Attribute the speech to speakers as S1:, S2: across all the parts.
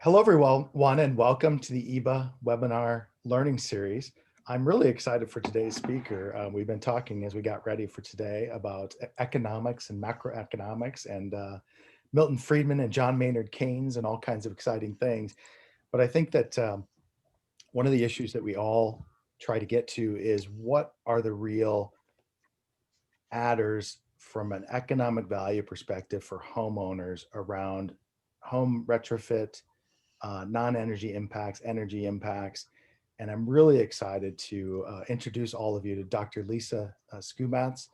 S1: Hello, everyone, and welcome to the EEBA webinar learning series. I'm really excited for today's speaker. We've been talking as we got ready for today about economics and macroeconomics and Milton Friedman and John Maynard Keynes and all kinds of exciting things. But I think that one of the issues that we all try to get to is what are the real adders from an economic value perspective for homeowners around home retrofit, non-energy impacts, energy impacts. And I'm really excited to introduce all of you to Dr. Lisa Skumatz.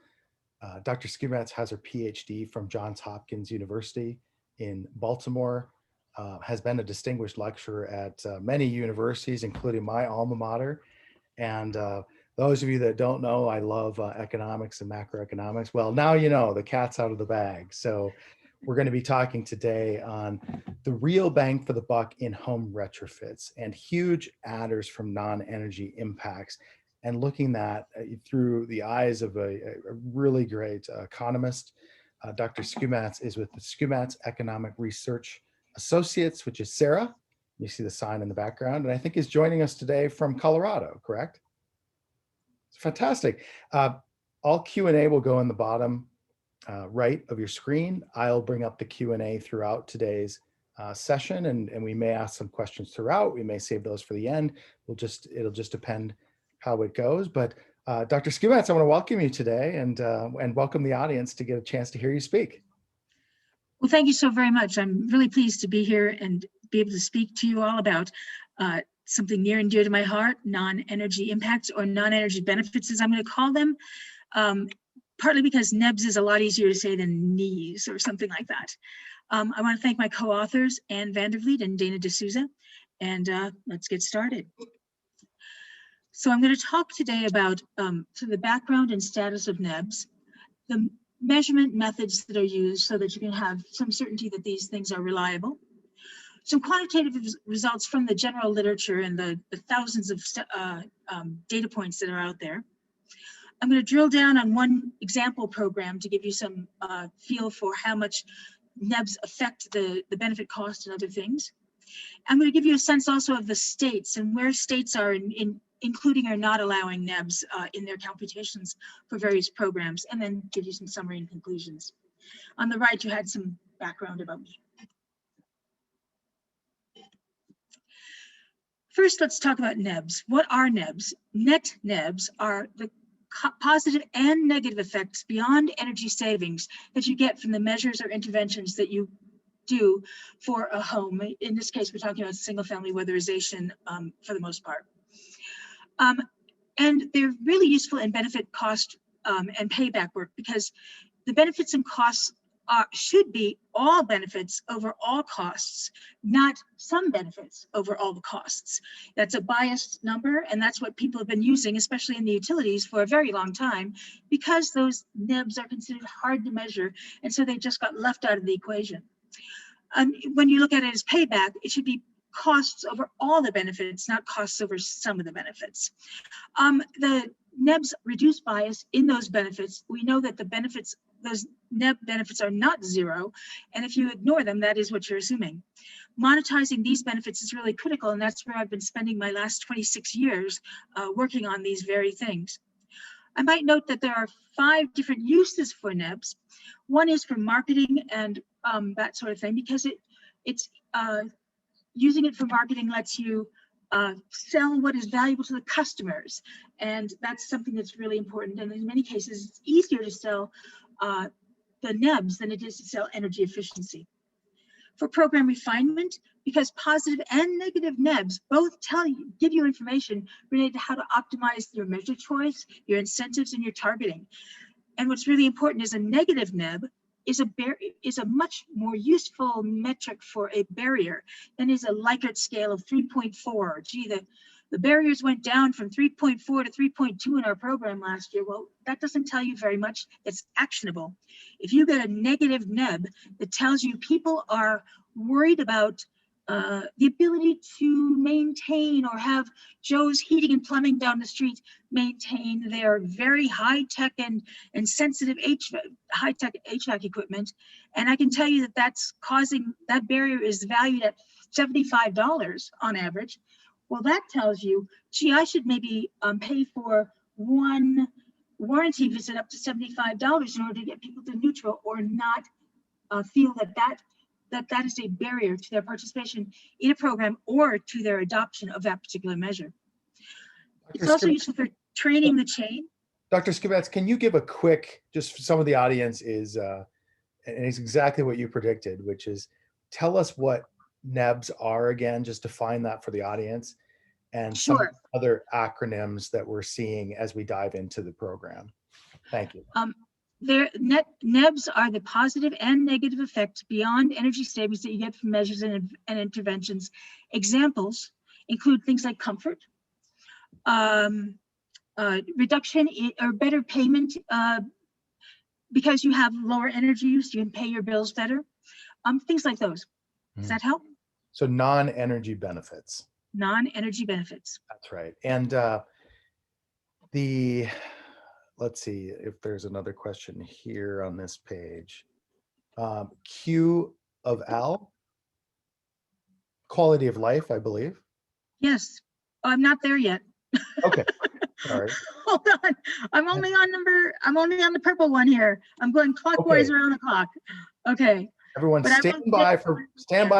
S1: Dr. Skumatz has her PhD from Johns Hopkins University in Baltimore, has been a distinguished lecturer at many universities, including my alma mater. And those of you that don't know, I love economics and macroeconomics. Well, now you know, the cat's out of the bag. So we're going to be talking today on the real bang for the buck in home retrofits and huge adders from non-energy impacts, and looking at through the eyes of a really great economist. Dr. Skumatz is with the Skumatz Economic Research Associates, which is Sarah. You see the sign in the background, and I think is joining us today from Colorado, correct? It's fantastic. All Q&A will go in the bottom right of your screen. I'll bring up the Q&A throughout today's session, and we may ask some questions throughout. We may save those for the end. It'll just depend how it goes. But Dr. Skumatz, I want to welcome you today and welcome the audience to get a chance to hear you speak.
S2: Well, thank you so very much. I'm really pleased to be here and be able to speak to you all about something near and dear to my heart, non-energy impacts or non-energy benefits, as I'm going to call them. Partly because NEBS is a lot easier to say than NEIs or something like that. I want to thank my co-authors, Anne Vandervliet and Dana D'Souza, and let's get started. So I'm going to talk today about the background and status of NEBS, the measurement methods that are used so that you can have some certainty that these things are reliable, some quantitative results from the general literature and the thousands of data points that are out there. I'm going to drill down on one example program to give you some feel for how much NEBs affect the benefit cost and other things. I'm going to give you a sense also of the states and where states are including or not allowing NEBs in their computations for various programs, and then give you some summary and conclusions. On the right, you had some background about me. First, let's talk about NEBs. What are NEBs? Net NEBs are the positive and negative effects beyond energy savings that you get from the measures or interventions that you do for a home. In this case, we're talking about single family weatherization for the most part. And they're really useful in benefit cost and payback work, because the benefits and costs should be all benefits over all costs, not some benefits over all the costs. That's a biased number, and that's what people have been using, especially in the utilities, for a very long time, because those NEBs are considered hard to measure, and so they just got left out of the equation. When you look at it as payback, it should be costs over all the benefits, not costs over some of the benefits. The NEBs reduce bias in those benefits. We know that the benefits, those NEB benefits, are not zero, and if you ignore them, that is what you're assuming. Monetizing these benefits is really critical, and that's where I've been spending my last 26 years working on these very things. I might note that there are 5 different uses for NEBs. One is for marketing and that sort of thing, because using it for marketing lets you sell what is valuable to the customers, and that's something that's really important. And in many cases, it's easier to sell the NEBs than it is to sell energy efficiency. For program refinement, because positive and negative NEBs both give you information related to how to optimize your measure choice, your incentives, and your targeting. And what's really important is a negative NEB is a much more useful metric for a barrier than is a Likert scale of 3.4. Gee, the barriers went down from 3.4 to 3.2 in our program last year. Well, that doesn't tell you very much. It's actionable. If you get a negative NEB that tells you people are worried about the ability to maintain or have Joe's Heating and Plumbing down the street maintain their very high-tech and sensitive high-tech HVAC equipment. And I can tell you that that's causing, that barrier is valued at $75 on average. Well, that tells you, gee, I should maybe pay for one warranty visit up to $75 in order to get people to neutral, or not feel that is a barrier to their participation in a program or to their adoption of that particular measure. It's also useful for training the chain.
S1: Dr. Skibetz, can you give a quick, just for some of the audience is, and it's exactly what you predicted, which is tell us what NEBs are again, just define that for the audience, and some
S2: Sure.
S1: other acronyms that we're seeing as we dive into the program. Thank you.
S2: NEBs are the positive and negative effects beyond energy savings that you get from measures and interventions. Examples include things like comfort, reduction or better payment because you have lower energy use, you can pay your bills better, things like those. Does that help?
S1: So non-energy benefits.
S2: Non-energy benefits.
S1: That's right. And let's see if there's another question here on this page. Q of L, quality of life, I believe.
S2: Yes. Oh, I'm not there yet.
S1: Okay. Sorry.
S2: Hold on. I'm only on the purple one here. I'm going clockwise around the clock. Okay.
S1: Everyone stand by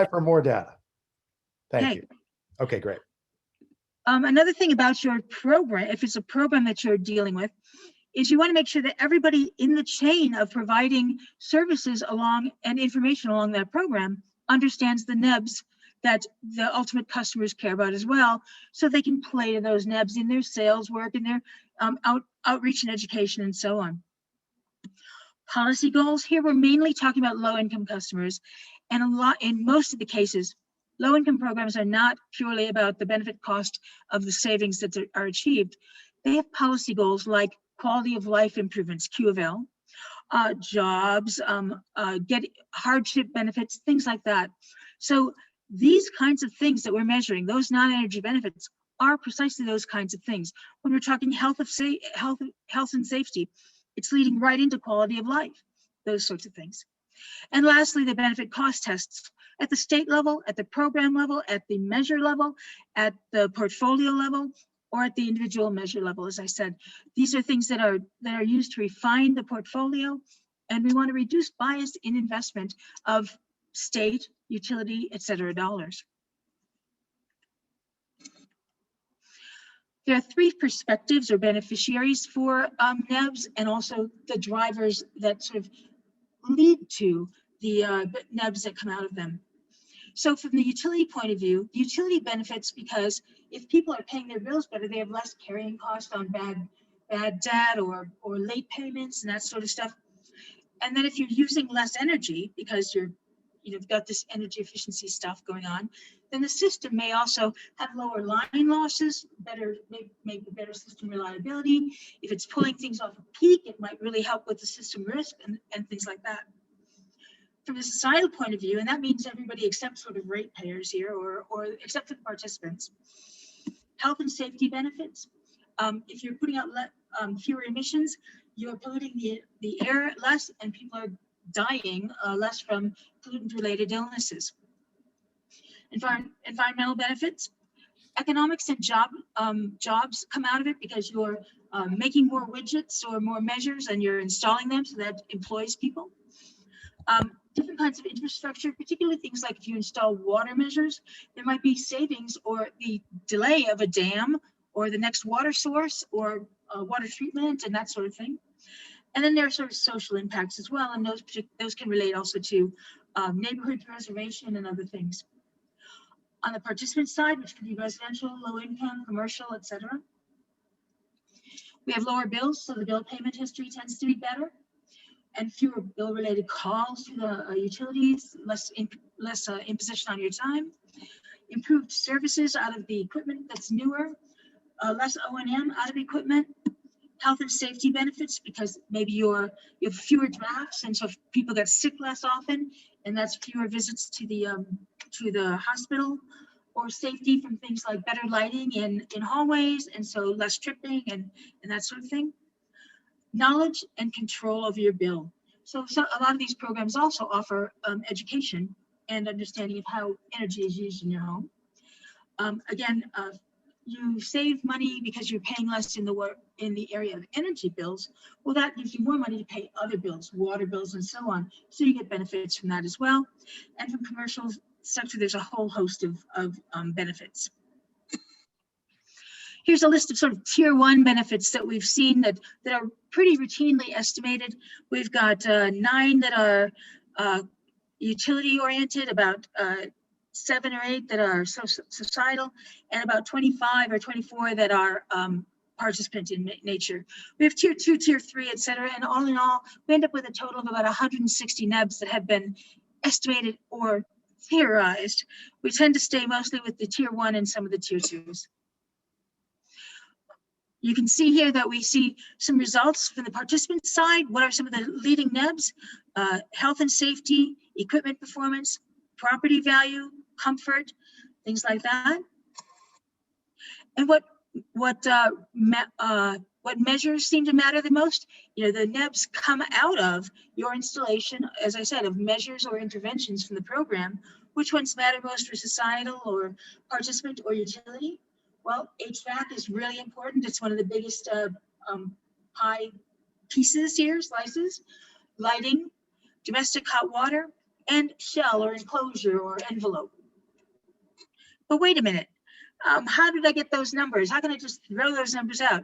S1: for more data. Thank you. Okay, great.
S2: Another thing about your program, if it's a program that you're dealing with, is you want to make sure that everybody in the chain of providing services along and information along that program understands the NEBs that the ultimate customers care about as well, so they can play to those NEBs in their sales work, in their outreach and education, and so on. Policy goals, here we're mainly talking about low-income customers, and in most of the cases, low-income programs are not purely about the benefit cost of the savings that are achieved. They have policy goals like quality of life improvements, Q of L, jobs, get hardship benefits, things like that. So these kinds of things that we're measuring, those non-energy benefits, are precisely those kinds of things. When we're talking health and safety, it's leading right into quality of life, those sorts of things. And lastly, the benefit cost tests at the state level, at the program level, at the measure level, at the portfolio level, or at the individual measure level. As I said, these are things that are used to refine the portfolio, and we want to reduce bias in investment of state, utility, etc. dollars. There are three perspectives or beneficiaries for NEBs, and also the drivers that sort of lead to the NEBs that come out of them. So from the utility point of view, the utility benefits because if people are paying their bills better, they have less carrying cost on bad debt or late payments and that sort of stuff. And then if you're using less energy because you've got this energy efficiency stuff going on, then the system may also have lower line losses, make better system reliability. If it's pulling things off a peak, it might really help with the system risk and things like that. From a societal point of view, and that means everybody except sort of ratepayers here, or except for the participants, health and safety benefits. If you're putting out fewer emissions, you're polluting the air less, and people are dying less from pollutant-related illnesses. Environmental benefits, economics and jobs come out of it because you're making more widgets or more measures, and you're installing them, so that employs people. Different kinds of infrastructure, particularly things like if you install water measures, there might be savings or the delay of a dam or the next water source or water treatment and that sort of thing. And then there are sort of social impacts as well, and those can relate also to neighborhood preservation and other things. On the participant side, which could be residential, low income, commercial, etc., we have lower bills, so the bill payment history tends to be better, and fewer bill-related calls to the utilities, less imposition on your time, improved services out of the equipment that's newer, less O&M out of equipment, health and safety benefits because maybe you have fewer drafts, and so people get sick less often, and that's fewer visits to the hospital, or safety from things like better lighting in hallways, and so less tripping and that sort of thing. Knowledge and control of your bill. So a lot of these programs also offer education and understanding of how energy is used in your home. Again, you save money because you're paying less in the area of energy bills. Well, that gives you more money to pay other bills, water bills, and so on. So you get benefits from that as well. And from commercial sector, there's a whole host of benefits. Here's a list of sort of tier 1 benefits that we've seen that are pretty routinely estimated. We've got 9 that are utility oriented, about 7 or 8 that are societal, and about 25 or 24 that are participant in nature. We have tier 2, tier 3, et cetera, and all in all, we end up with a total of about 160 NEBs that have been estimated or theorized. We tend to stay mostly with the tier 1 and some of the tier 2s. You can see here that we see some results from the participant side. What are some of the leading NEBs? Health and safety, equipment performance, property value, comfort, things like that. And what measures seem to matter the most? You know, the NEBs come out of your installation, as I said, of measures or interventions from the program. Which ones matter most for societal or participant or utility? Well, HVAC is really important. It's one of the biggest pie pieces here, slices. Lighting, domestic hot water, and shell or enclosure or envelope. But wait a minute, how did I get those numbers? How can I just throw those numbers out?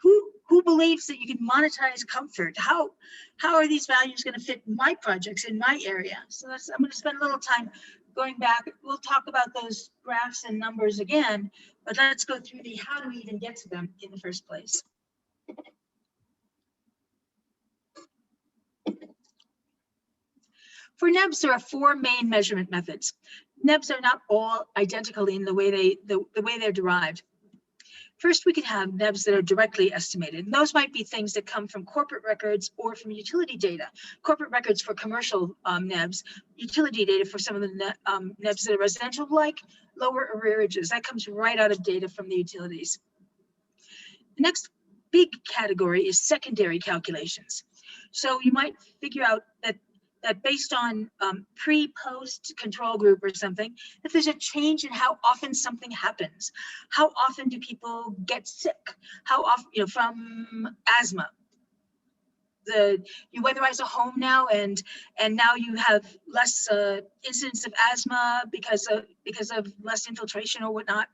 S2: Who believes that you can monetize comfort? How are these values going to fit my projects in my area? So I'm going to spend a little time going back. We'll talk about those graphs and numbers again, but let's go through the how do we even get to them in the first place. For NEBs, there are 4 main measurement methods. NEBs are not all identical in the way they're derived. First, we could have NEBs that are directly estimated. And those might be things that come from corporate records or from utility data. Corporate records for commercial NEBs, utility data for some of the NEBs that are residential, like lower arrearages. That comes right out of data from the utilities. The next big category is secondary calculations. So you might figure out that based on pre-post control group or something, if there's a change in how often something happens, how often do people get sick, how often, you know, from asthma. You weatherize a home now, and now you have less incidence of asthma because of less infiltration or whatnot.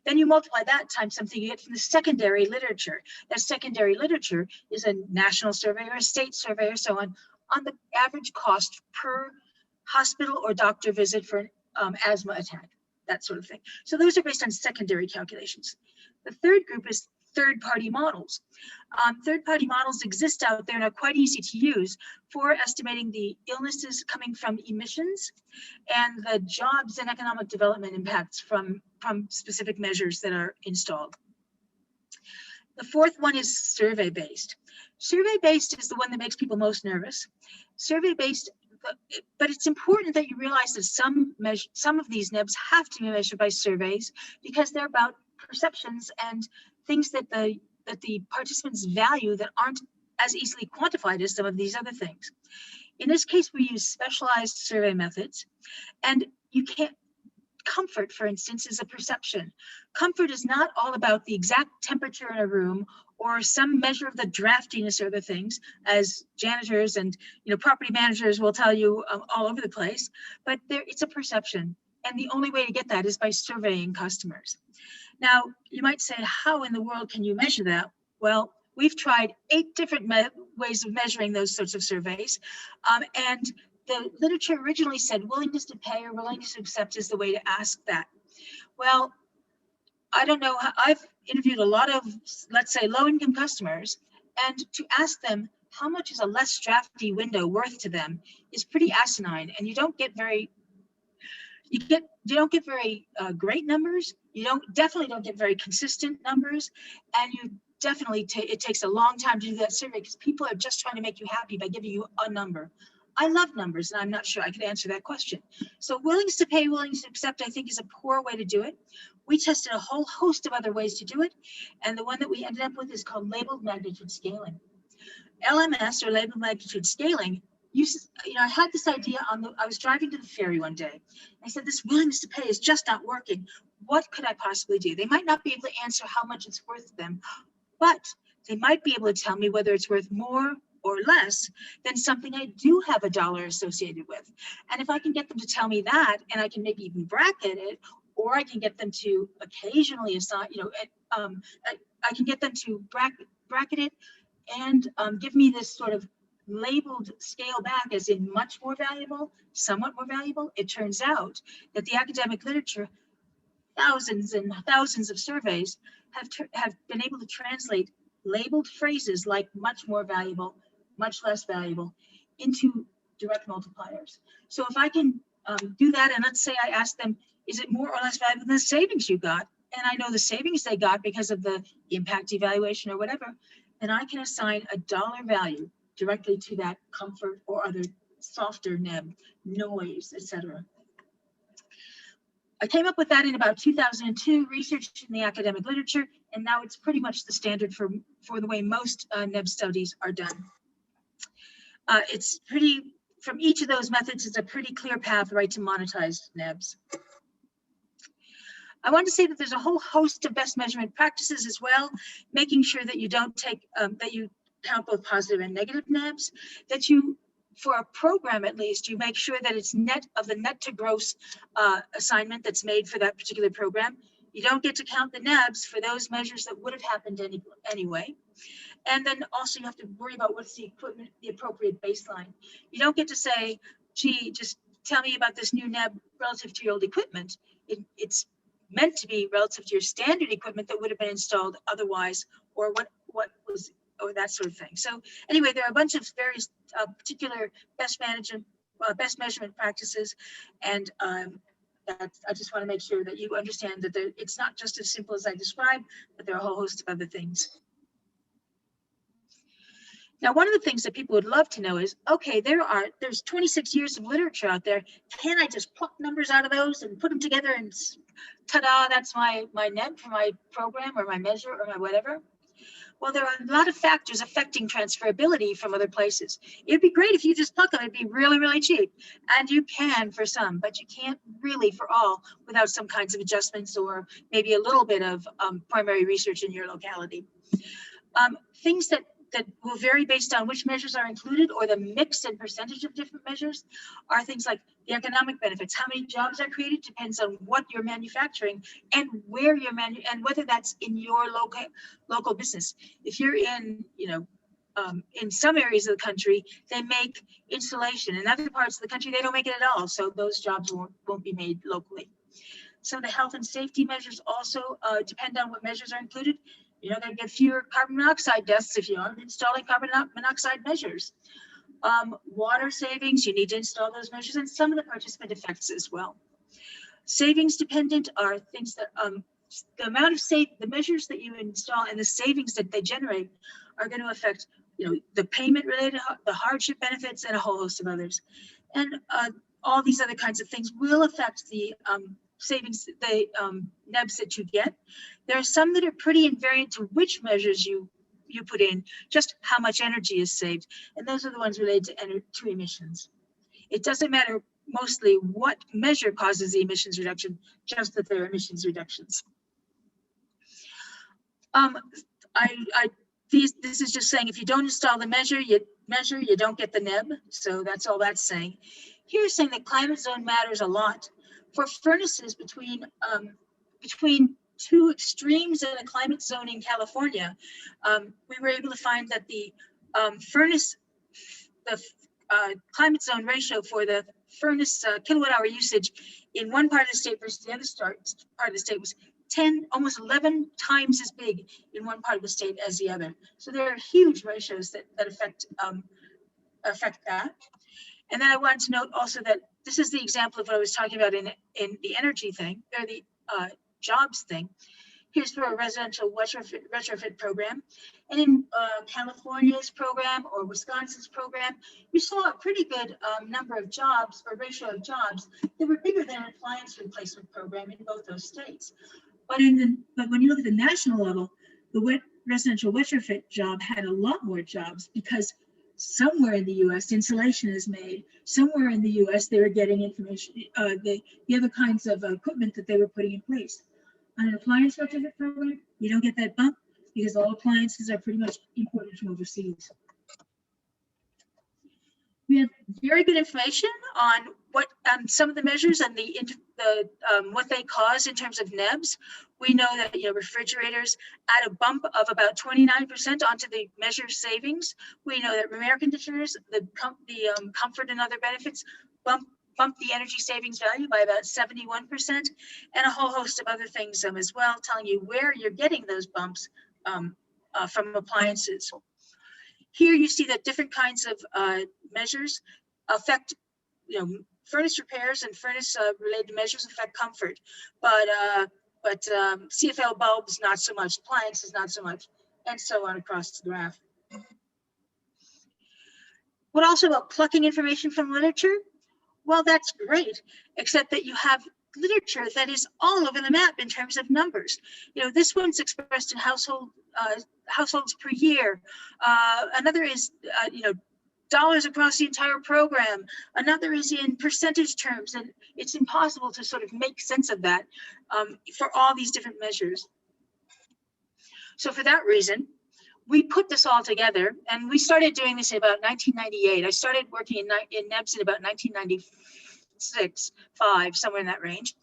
S2: Then you multiply that times something you get from the secondary literature. That secondary literature is a national survey or a state survey or so on the average cost per hospital or doctor visit for an asthma attack, that sort of thing. So those are based on secondary calculations. The third group is third-party models. Third-party models exist out there and are quite easy to use for estimating the illnesses coming from emissions and the jobs and economic development impacts from specific measures that are installed. The fourth one is survey-based. Survey-based is the one that makes people most nervous. Survey-based, but it's important that you realize that some of these NEBs have to be measured by surveys because they're about perceptions and things that the participants value that aren't as easily quantified as some of these other things. In this case, we use specialized survey methods, and you can't. Comfort, for instance, is a perception. Comfort is not all about the exact temperature in a room or some measure of the draftiness or other things, as janitors and property managers will tell you all over the place. But it's a perception, and the only way to get that is by surveying customers. Now, you might say, how in the world can you measure that? Well, we've tried 8 different ways of measuring those sorts of surveys, and the literature originally said willingness to pay or willingness to accept is the way to ask that. Well, I don't know. I've interviewed a lot of, let's say, low-income customers, and to ask them how much is a less drafty window worth to them is pretty asinine, and you don't get very great numbers. You definitely don't get very consistent numbers, and you definitely it takes a long time to do that survey because people are just trying to make you happy by giving you a number. I love numbers, and I'm not sure I could answer that question. So willingness to pay, willingness to accept, I think, is a poor way to do it. We tested a whole host of other ways to do it, and the one that we ended up with is called labeled magnitude scaling. LMS, or labeled magnitude scaling, I had this idea I was driving to the ferry one day. I said, this willingness to pay is just not working. What could I possibly do? They might not be able to answer how much it's worth to them, but they might be able to tell me whether it's worth more or less than something I do have a dollar associated with. And if I can get them to tell me that, and I can maybe even bracket it, or I can get them to occasionally assign, I can get them to bracket it and give me this sort of labeled scale back as in much more valuable, somewhat more valuable. It turns out that the academic literature, thousands and thousands of surveys have been able to translate labeled phrases like much more valuable, much less valuable into direct multipliers. So if I can do that, and let's say I ask them, is it more or less valuable than the savings you got? And I know the savings they got because of the impact evaluation or whatever, then I can assign a dollar value directly to that comfort or other softer NEB, noise, etc. I came up with that in about 2002, researched in the academic literature, and now it's pretty much the standard for the way most NEB studies are done. It's pretty, from each of those methods, it's a pretty clear path right to monetize NEBs. I want to say that there's a whole host of best measurement practices as well, making sure that you don't take, that you count both positive and negative NEBs, that you, for a program at least, you make sure that it's net of the net to gross assignment that's made for that particular program. You don't get to count the NEBs for those measures that would have happened anyway. And then also you have to worry about what's the equipment, the appropriate baseline. You don't get to say, gee, just tell me about this new NEB relative to your old equipment. It's meant to be relative to your standard equipment that would have been installed otherwise, or what was, or that sort of thing. So anyway, there are a bunch of various particular best measurement practices, and I just want to make sure that you understand that it's not just as simple as I described, but there are a whole host of other things. Now, one of the things that people would love to know is, okay, there's 26 years of literature out there. Can I just pluck numbers out of those and put them together and ta-da, that's my NEB for my program or my measure or my whatever? Well, there are a lot of factors affecting transferability from other places. It'd be great if you just pluck them. It'd be really, really cheap. And you can for some, but you can't really for all without some kinds of adjustments or maybe a little bit of primary research in your locality. Things that will vary based on which measures are included or the mix and percentage of different measures are things like the economic benefits. How many jobs are created depends on what you're manufacturing and where you're and whether that's in your local business. If you're in, in some areas of the country, they make insulation. In other parts of the country, they don't make it at all. So those jobs won't be made locally. Some of the health and safety measures also depend on what measures are included. They get fewer carbon monoxide deaths if you aren't installing carbon monoxide measures. Water savings, you need to install those measures, and some of the participant effects as well. Savings dependent are things that the amount of the measures that you install and the savings that they generate are going to affect, the payment related, the hardship benefits, and a whole host of others. And all these other kinds of things will affect the savings, the NEBs that you get. There are some that are pretty invariant to which measures you put in, just how much energy is saved. And those are the ones related to emissions. It doesn't matter mostly what measure causes the emissions reduction, just that there are emissions reductions. This is just saying if you don't install the measure, you don't get the NEB. So that's all that's saying. Here's saying that climate zone matters a lot. For furnaces between two extremes in a climate zone in California, we were able to find that the climate zone ratio for the furnace kilowatt hour usage in one part of the state versus the other part of the state was almost 11 times as big in one part of the state as the other. So there are huge ratios that affect that. And then I wanted to note also that this is the example of what I was talking about in the energy thing, or the jobs thing. Here's for a residential retrofit program. And in California's program or Wisconsin's program, we saw a pretty good number of jobs, or ratio of jobs, that were bigger than an appliance replacement program in both those states. But when you look at the national level, the residential retrofit job had a lot more jobs because Somewhere in the US, insulation is made. Somewhere in the US, they were getting information, the other kinds of equipment that they were putting in place. On an appliance retrofit program, you don't get that bump because all appliances are pretty much imported from overseas. We have very good information on what some of the measures and what they cause in terms of NEBs. We know that refrigerators add a bump of about 29% onto the measure savings. We know that air conditioners, the comfort and other benefits bump the energy savings value by about 71%, and a whole host of other things as well, telling you where you're getting those bumps from appliances. Here you see that different kinds of measures affect, furnace repairs and furnace related measures affect comfort, but CFL bulbs not so much, appliances not so much, and so on across the graph. What also about plucking information from literature? Well, that's great, except that you have literature that is all over the map in terms of numbers. This one's expressed in households per year. Another is, dollars across the entire program. Another is in percentage terms, and it's impossible to sort of make sense of that for all these different measures. So for that reason, we put this all together, and we started doing this in about 1998. I started working in NEBS in about 1996, 5, somewhere in that range.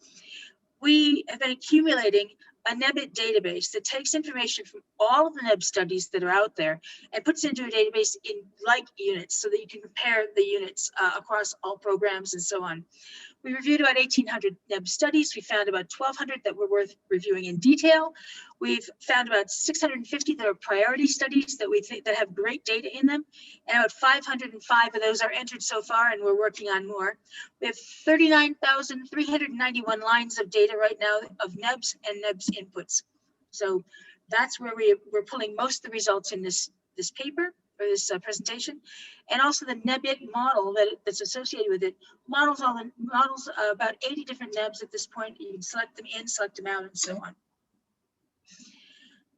S2: We have been accumulating a NEB-It database that takes information from all of the NEB studies that are out there and puts it into a database in like units so that you can compare the units across all programs and so on. We reviewed about 1,800 NEB studies. We found about 1,200 that were worth reviewing in detail. We've found about 650 that are priority studies that we think that have great data in them, and about 505 of those are entered so far, and we're working on more. We have 39,391 lines of data right now of NEBs and NEBs inputs. So that's where we're pulling most of the results in this paper or this presentation, and also the NEB-It model that's associated with it models about 80 different NEBs at this point. You can select them in, select them out, and so on.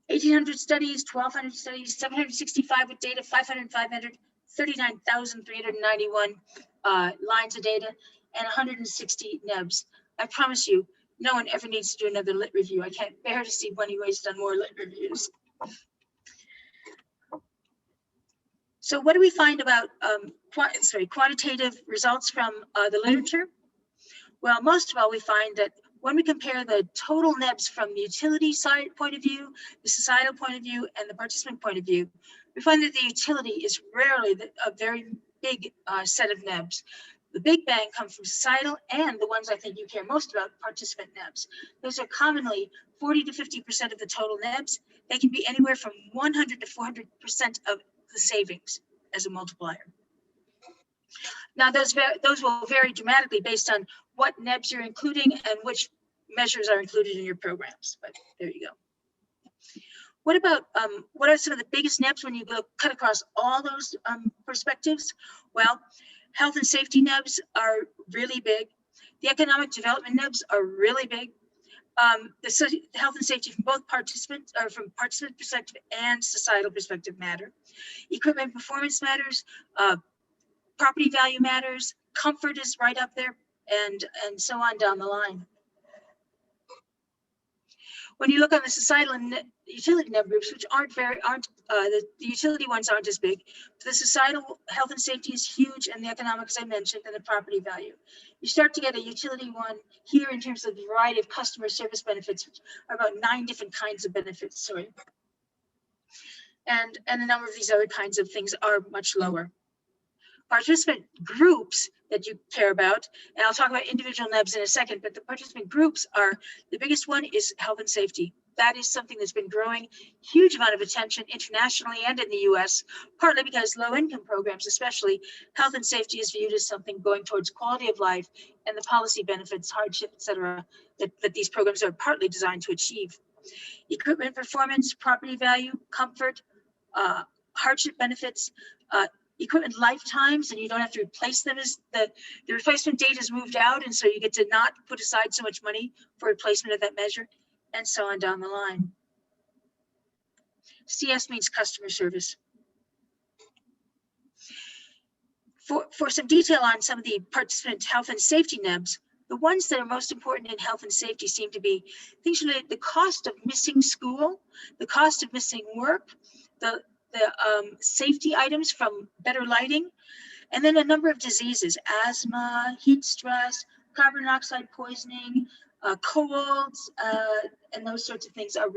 S2: 1,800 studies, 1,200 studies, 765 with data, 505 entered, 39,391 lines of data, and 160 NEBs. I promise you, no one ever needs to do another lit review. I can't bear to see one waste on more lit reviews. So what do we find about quantitative results from the literature? Well, most of all, we find that when we compare the total NEBs from the utility side point of view, the societal point of view, and the participant point of view, we find that the utility is rarely a very big set of NEBs. The big bang comes from societal, and the ones I think you care most about, participant NEBs. Those are commonly 40 to 50% of the total NEBs. They can be anywhere from 100 to 400% of the savings as a multiplier. Now, those will vary dramatically based on what NEBs you're including and which measures are included in your programs, but there you go. What about, what are some of the biggest NEBs when you go cut across all those perspectives? Well, health and safety NEBs are really big. The economic development NEBs are really big. The health and safety from both participant perspective and societal perspective matter. Equipment performance matters. Property value matters. Comfort is right up there, and so on down the line. When you look on the societal and utility NEB groups, which the utility ones aren't as big, but the societal health and safety is huge, and the economics I mentioned, and the property value. You start to get a utility one here in terms of the variety of customer service benefits, which are about 9 different kinds of benefits, sorry. And a number of these other kinds of things are much lower. Participant groups that you care about, and I'll talk about individual NEBs in a second, but the participant groups are, the biggest one is health and safety. That is something that's been growing huge amount of attention internationally and in the US, partly because low-income programs, especially health and safety, is viewed as something going towards quality of life and the policy benefits, hardship, etc., that these programs are partly designed to achieve. Equipment performance, property value, comfort, hardship benefits, equipment lifetimes, and you don't have to replace them as the replacement date is moved out, and so you get to not put aside so much money for replacement of that measure, and so on down the line. CS means customer service. For some detail on some of the participant health and safety NEBs, the ones that are most important in health and safety seem to be things related to the cost of missing school, the cost of missing work, the safety items from better lighting, and then a number of diseases: asthma, heat stress, carbon monoxide poisoning, colds, and those sorts of things are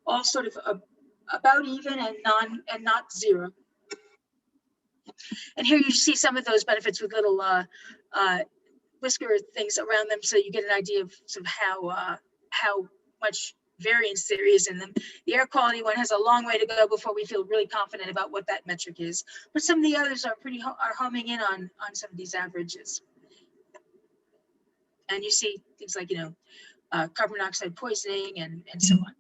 S2: all sort of about even and not zero. And here you see some of those benefits with little whisker things around them, so you get an idea of sort of how much variance there is in them. The air quality one has a long way to go before we feel really confident about what that metric is, but some of the others are homing in on some of these averages. And you see things like, carbon monoxide poisoning and so on.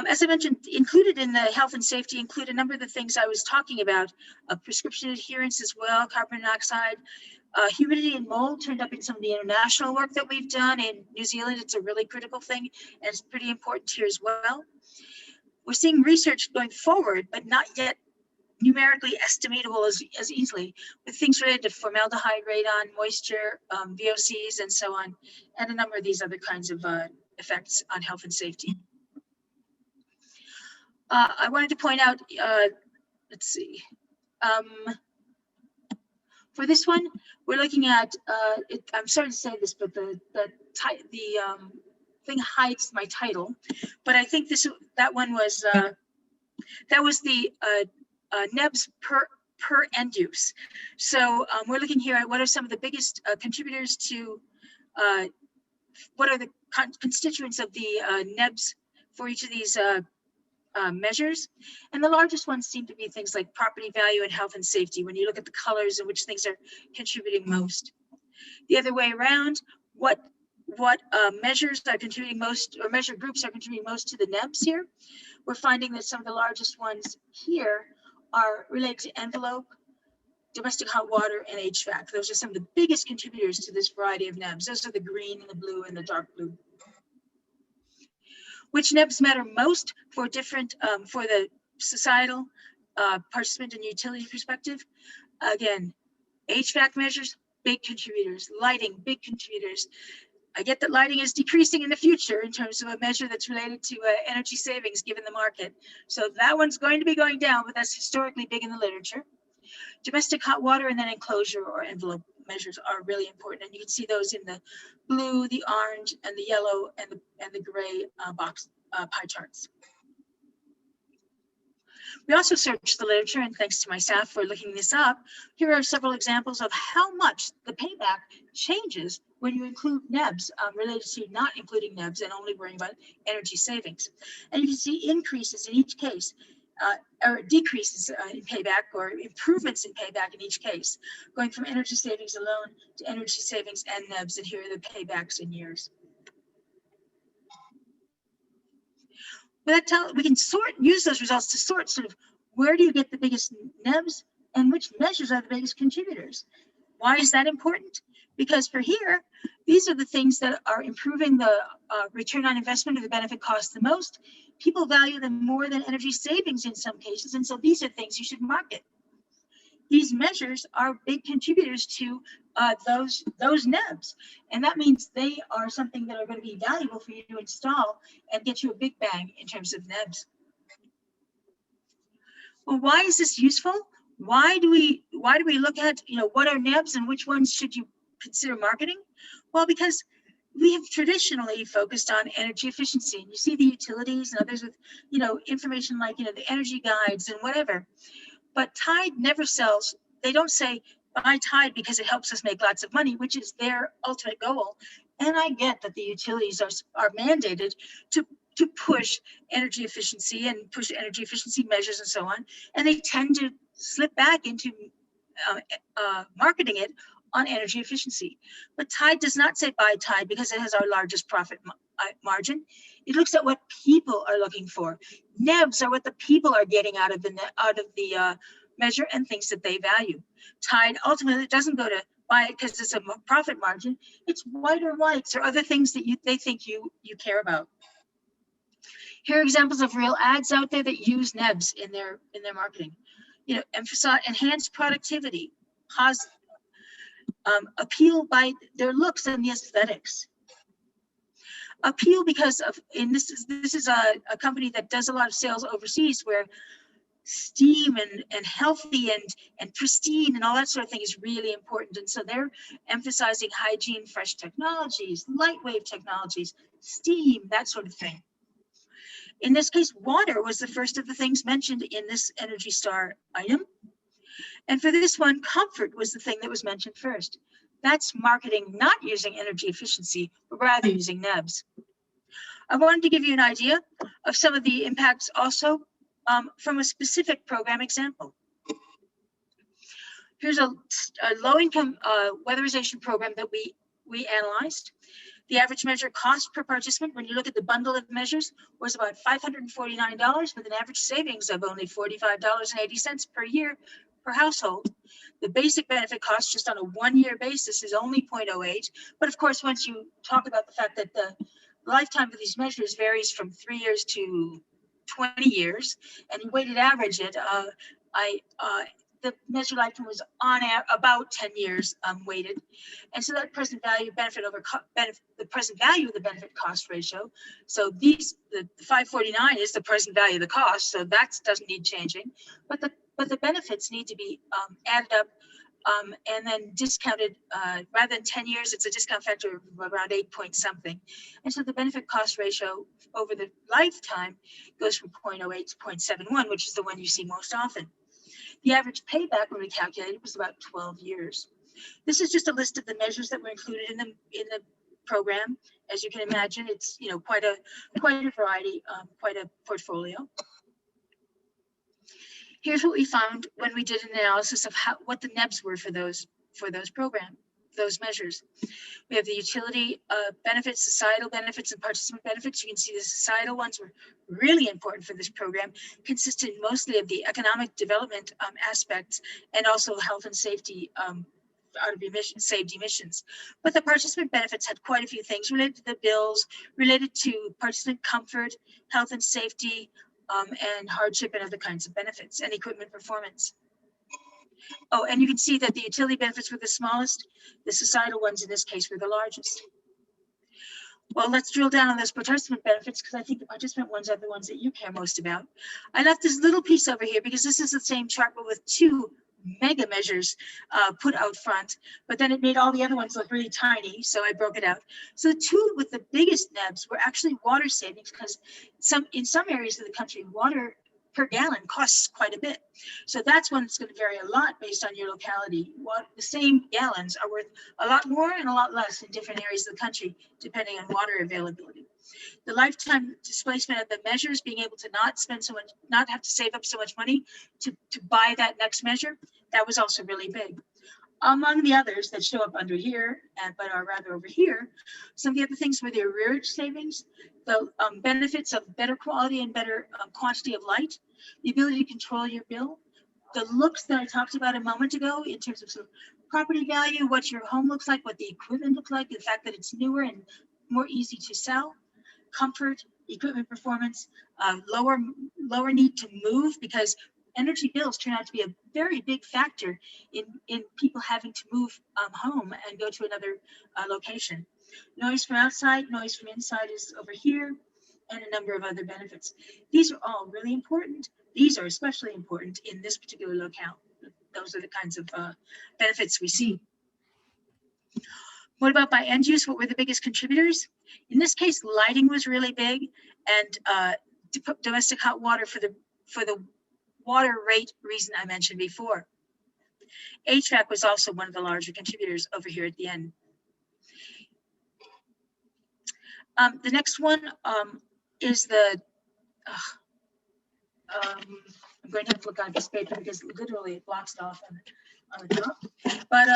S2: As I mentioned, included in the health and safety include a number of the things I was talking about, prescription adherence as well, carbon monoxide, humidity and mold turned up in some of the international work that we've done. In New Zealand, it's a really critical thing, and it's pretty important here as well. We're seeing research going forward, but not yet numerically estimatable as easily, with things related to formaldehyde, radon, moisture, VOCs, and so on, and a number of these other kinds of effects on health and safety. I wanted to point out, let's see, for this one, we're looking at, I'm sorry to say this, but the thing hides my title, but I think that one was, that was the NEBs per end use. So we're looking here at what are some of the biggest contributors to, what are the constituents of the NEBs for each of these measures. And the largest ones seem to be things like property value and health and safety, when you look at the colors in which things are contributing most. The other way around, what measures are contributing most, or measure groups are contributing most to the NEBs here? We're finding that some of the largest ones here are related to envelope, domestic hot water, and HVAC. Those are some of the biggest contributors to this variety of NEBs. Those are the green and the blue and the dark blue. Which NEBs matter most for different, for the societal, participant and utility perspective? Again, HVAC measures, big contributors. Lighting, big contributors. I get that lighting is decreasing in the future in terms of a measure that's related to energy savings given the market. So that one's going to be going down, but that's historically big in the literature. Domestic hot water and then enclosure or envelope measures are really important, and you can see those in the blue, the orange, and the yellow, and the gray box pie charts. We also searched the literature, and thanks to my staff for looking this up. Here are several examples of how much the payback changes when you include NEBs related to not including NEBs and only worrying about energy savings. And you can see increases in each case, or decreases in payback, or improvements in payback in each case, going from energy savings alone to energy savings and NEBs, and here are the paybacks in years. But we can use those results to sort sort of where do you get the biggest NEBs and which measures are the biggest contributors. Why is that important? Because for here, these are the things that are improving the return on investment or the benefit cost the most. People value them more than energy savings in some cases, and so these are things you should market. These measures are big contributors to those NEBs, and that means they are something that are going to be valuable for you to install and get you a big bang in terms of NEBs. Well, why is this useful? Why do we look at what are NEBs and which ones should you consider marketing? Well, because we have traditionally focused on energy efficiency, and you see the utilities and others with information like the energy guides and whatever. But Tide never sells. They don't say buy Tide because it helps us make lots of money, which is their ultimate goal. And I get that the utilities are mandated to push energy efficiency and push energy efficiency measures and so on, and they tend to slip back into marketing it on energy efficiency. But Tide does not say buy Tide because it has our largest profit margin. It looks at what people are looking for. NEBs are what the people are getting out of the measure and things that they value. Tide ultimately doesn't go to buy it because it's a profit margin. It's whiter lights or other things that they think you care about. Here are examples of real ads out there that use NEBs in their marketing. emphasize enhanced productivity, appeal by their looks and the aesthetics. Appeal because of, and this is a company that does a lot of sales overseas, where steam and healthy and pristine and all that sort of thing is really important. And so they're emphasizing hygiene, fresh technologies, lightweight technologies, steam, that sort of thing. In this case, water was the first of the things mentioned in this Energy Star item. And for this one, comfort was the thing that was mentioned first. That's marketing not using energy efficiency, but rather using NEBs. I wanted to give you an idea of some of the impacts also from a specific program example. Here's a low-income weatherization program that we analyzed. The average measure cost per participant, when you look at the bundle of measures, was about $549 with an average savings of only $45.80 per year per household. The basic benefit cost just on a one-year basis is only 0.08. But of course, once you talk about the fact that the lifetime of these measures varies from 3 years to 20 years, and you weighted average it, the measure lifetime was on about 10 years weighted. And so that present value benefit over the present value of the benefit cost ratio. So the 549 is the present value of the cost, so that doesn't need changing. But the benefits need to be added up and then discounted. Rather than 10 years, it's a discount factor of around 8 point something. And so the benefit cost ratio over the lifetime goes from 0.08 to 0.71, which is the one you see most often. The average payback when we calculated was about 12 years. This is just a list of the measures that were included in the program. As you can imagine, it's quite a variety, quite a portfolio. Here's what we found when we did an analysis of what the NEBs were for those measures. We have the utility benefits, societal benefits, and participant benefits. You can see the societal ones were really important for this program, consisted mostly of the economic development aspects and also health and safety out of saved emissions. But the participant benefits had quite a few things related to the bills, related to participant comfort, health and safety, and hardship and other kinds of benefits, and equipment performance. Oh, and you can see that the utility benefits were the smallest. The societal ones in this case were the largest. Well, let's drill down on those participant benefits, because I think the participant ones are the ones that you care most about. I left this little piece over here because this is the same chart, but with two mega measures put out front, but then it made all the other ones look really tiny, so I broke it out. So the two with the biggest NEBs were actually water savings, because in some areas of the country, water per gallon costs quite a bit. So that's one that's going to vary a lot based on your locality. The same gallons are worth a lot more and a lot less in different areas of the country, depending on water availability. The lifetime displacement of the measures, being able to not spend so much, not have to save up so much money to buy that next measure, that was also really big. Among the others that show up under here, but are rather over here, some of the other things were the arrearage savings, the benefits of better quality and better quantity of light, the ability to control your bill, the looks that I talked about a moment ago in terms of sort of property value, what your home looks like, what the equipment looks like, the fact that it's newer and more easy to sell, comfort, equipment performance, lower need to move, because energy bills turn out to be a very big factor in people having to move home and go to another location. Noise from outside, noise from inside is over here, and a number of other benefits. These are all really important. These are especially important in this particular locale. Those are the kinds of benefits we see. What about by end use? What were the biggest contributors? In this case, lighting was really big, and domestic hot water for the water rate reason I mentioned before. HVAC was also one of the larger contributors over here at the end. The next one is the, I'm going to have to look at this paper because literally it blocks it off on the top. But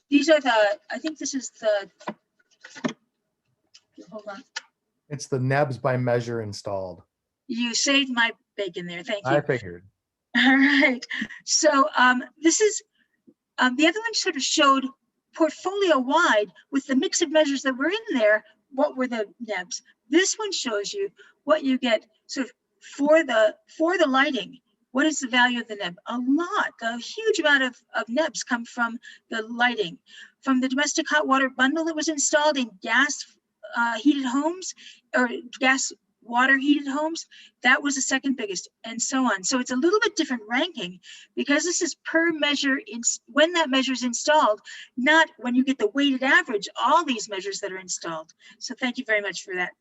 S2: these are the, I think this is the, hold on.
S1: It's the NEBs by measure installed.
S2: You saved my bacon there, thank you.
S1: I figured.
S2: All right, so this is, the other one sort of showed portfolio wide with the mix of measures that were in there, what were the NEBs. This one shows you what you get sort of for the lighting, What is the value of the NEB? A lot, a huge amount of NEBs come from the lighting, from the domestic hot water bundle that was installed in gas heated homes or gas water heated homes. That was the second biggest, and so on. So it's a little bit different ranking because this is per measure when that measure is installed, not when you get the weighted average, all these measures that are installed. So thank you very much for that.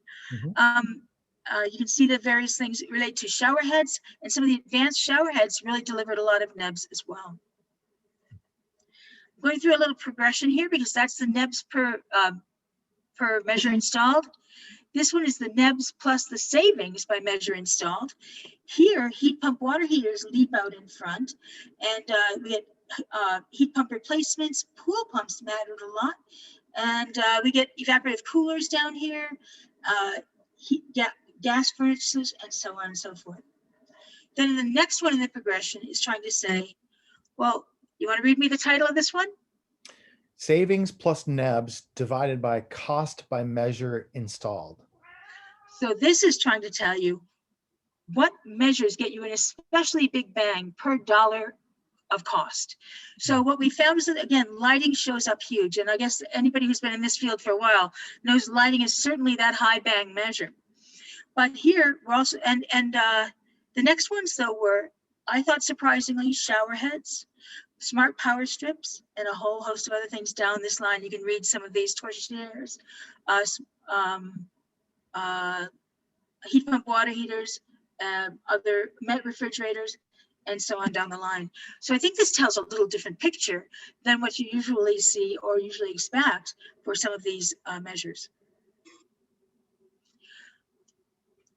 S2: You can see that various things relate to shower heads, and some of the advanced shower heads really delivered a lot of NEBs as well. Going through a little progression here because that's the NEBs per measure installed. This one is the NEBs plus the savings by measure installed. Here, heat pump water heaters leap out in front, and we get heat pump replacements. Pool pumps mattered a lot, and we get evaporative coolers down here, gas furnaces, and so on and so forth. Then the next one in the progression is trying to say, well, you want to read me the title of this one?
S1: Savings plus NEBs divided by cost by measure installed.
S2: So this is trying to tell you what measures get you an especially big bang per dollar of cost. So what we found is that, again, lighting shows up huge. And I guess anybody who's been in this field for a while knows lighting is certainly that high bang measure. But here we're also, and the next ones though were, I thought surprisingly, shower heads, smart power strips, and a whole host of other things down this line. You can read some of these torchieres, heat pump water heaters, other met refrigerators, and so on down the line. So I think this tells a little different picture than what you usually see or usually expect for some of these measures.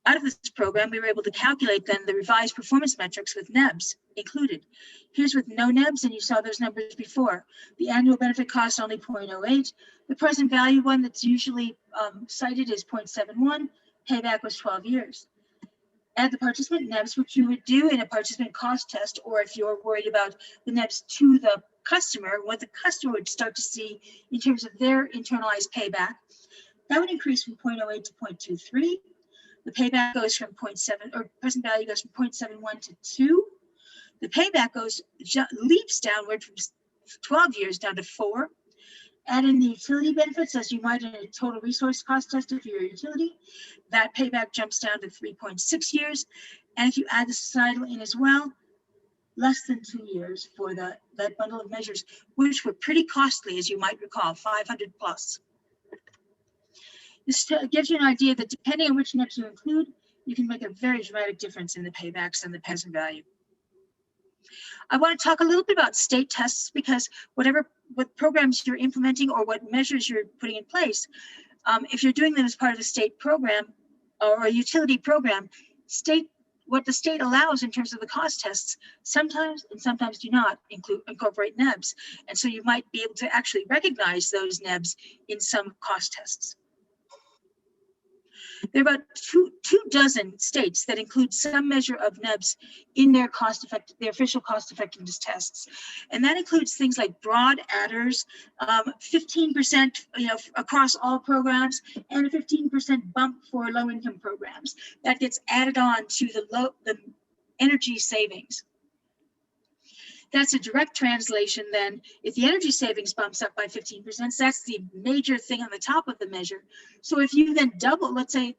S2: Out of this program, we were able to calculate then the revised performance metrics with NEBs included. Here's with no NEBs, and you saw those numbers before. The annual benefit cost only 0.08. The present value one that's usually cited is 0.71. Payback was 12 years. Add the participant NEBs, which you would do in a participant cost test, or if you're worried about the NEBs to the customer, what the customer would start to see in terms of their internalized payback. That would increase from 0.08 to 0.23. The payback goes from 0.7, or present value goes from 0.71 to 2. The payback leaps downward from 12 years down to 4. Add in the utility benefits as you might in a total resource cost test for your utility. That payback jumps down to 3.6 years. And if you add the societal in as well, less than 2 years for that bundle of measures, which were pretty costly, as you might recall, 500 plus. This gives you an idea that depending on which NEBs you include, you can make a very dramatic difference in the paybacks and the present value. I want to talk a little bit about state tests because what programs you're implementing or what measures you're putting in place, if you're doing them as part of a state program or a utility program, what the state allows in terms of the cost tests sometimes and sometimes do not incorporate NEBs. And so you might be able to actually recognize those NEBs in some cost tests. There are about two dozen states that include some measure of NEBs in their official cost effectiveness tests. And that includes things like broad adders, 15% across all programs, and a 15% bump for low income programs. That gets added on to the energy savings. That's a direct translation then. If the energy savings bumps up by 15%, that's the major thing on the top of the measure. So if you then double, let's say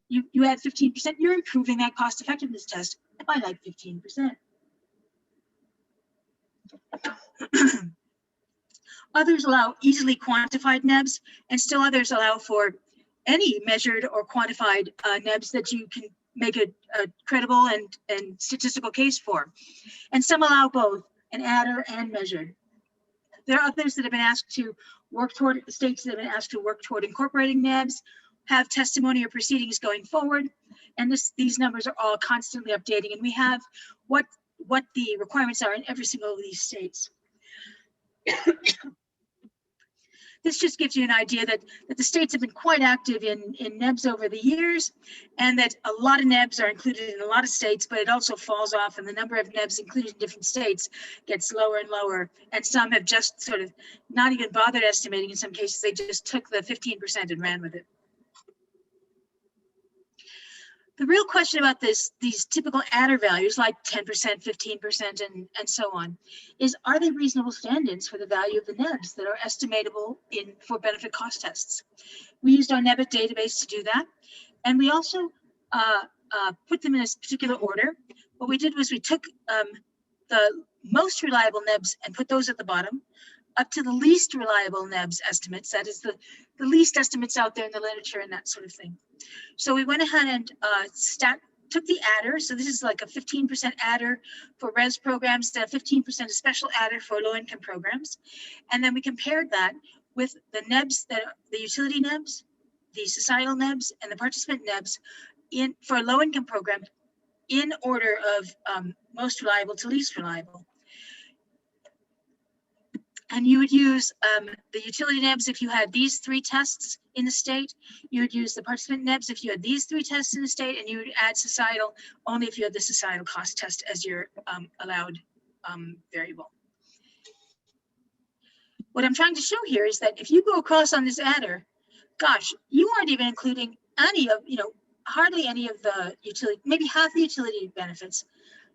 S2: you add 15%, you're improving that cost effectiveness test by like 15%. Others allow easily quantified NEBs, and still others allow for any measured or quantified NEBs that you can make a credible and statistical case for. And some allow both an adder and measured. There are others that have been asked to work toward, states that have been asked to work toward incorporating NEBs, have testimony or proceedings going forward. And these numbers are all constantly updating, and we have what the requirements are in every single of these states. This just gives you an idea that the states have been quite active in NEBs over the years, and that a lot of NEBs are included in a lot of states, but it also falls off, and the number of NEBs included in different states gets lower and lower. And some have just sort of not even bothered estimating. In some cases, they just took the 15% and ran with it. The real question about these typical adder values like 10%, 15%, and so on, is are they reasonable stand-ins for the value of the NEBs that are estimatable for benefit cost tests? We used our NEB-It database to do that, and we also put them in a particular order. What we did was we took the most reliable NEBs and put those at the bottom, up to the least reliable NEBs estimates, that is the least estimates out there in the literature and that sort of thing. So we went ahead and took the adder. So this is like a 15% adder for res programs, then a 15% special adder for low-income programs. And then we compared that with the NEBs, the utility NEBs, the societal NEBs, and the participant NEBs for a low-income program in order of most reliable to least reliable. And you would use the utility NEBs if you had these 3 tests in the state. You would use the participant NEBs if you had these 3 tests in the state, and you would add societal only if you had the societal cost test as your allowed variable. What I'm trying to show here is that if you go across on this adder, gosh, you aren't even including any of, hardly any of the utility, maybe half the utility benefits,